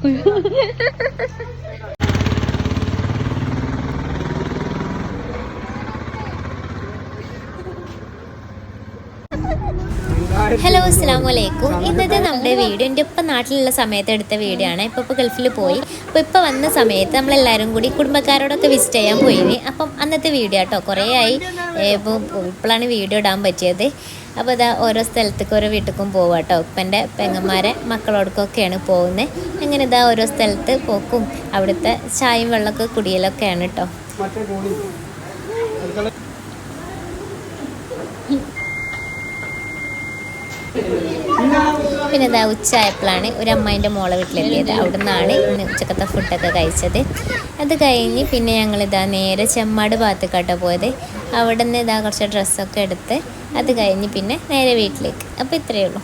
Hello അസ്സലാമു അലൈക്കും. ഇന്നത്തെ നമ്മുടെ വീഡിയോ എൻ്റെ ഇപ്പം നാട്ടിലുള്ള സമയത്ത് എടുത്ത വീഡിയോ ആണ്. ഇപ്പോൾ ഗൾഫിൽ പോയി. ഇപ്പോൾ വന്ന സമയത്ത് നമ്മളെല്ലാവരും കൂടി കുടുംബക്കാരോടൊക്കെ വിസിറ്റ് ചെയ്യാൻ പോയി. അപ്പം അന്നത്തെ വീഡിയോ കേട്ടോ. കുറേ ആയി ഇപ്പോഴാണ് വീഡിയോ ഇടാൻ പറ്റിയത്. അപ്പോൾ ഇതാ ഓരോ സ്ഥലത്തേക്ക് ഓരോ വീട്ടിലേക്കും പോവുക കേട്ടോ. ഇപ്പൻ്റെ പെങ്ങന്മാരെ മക്കളോടൊക്കെയാണ് പോകുന്നത്. അങ്ങനെ ഇതാ ഓരോ സ്ഥലത്ത് പോക്കും അവിടുത്തെ ചായയും വെള്ളമൊക്കെ കുടിയലൊക്കെയാണ് കേട്ടോ. പിന്നെ ഇതാ ഉച്ചയായപ്പോഴാണ് ഒരു അമ്മേൻ്റെ മോളെ വീട്ടിലെത്തിയത്. അവിടെ നിന്നാണ് ഇന്ന് ഉച്ചക്കത്തെ ഫുഡൊക്കെ കഴിച്ചത്. അത് കഴിഞ്ഞ് പിന്നെ ഞങ്ങളിതാ നേരെ ചെമ്മാട് ഭാഗത്തേക്കാട്ടോ പോയത്. അവിടെ നിന്ന് ഇതാ കുറച്ച് ഡ്രസ്സൊക്കെ എടുത്ത് അത് കഴിഞ്ഞ് പിന്നെ നേരെ വീട്ടിലേക്ക്. അപ്പോൾ ഇത്രയേ ഉള്ളൂ.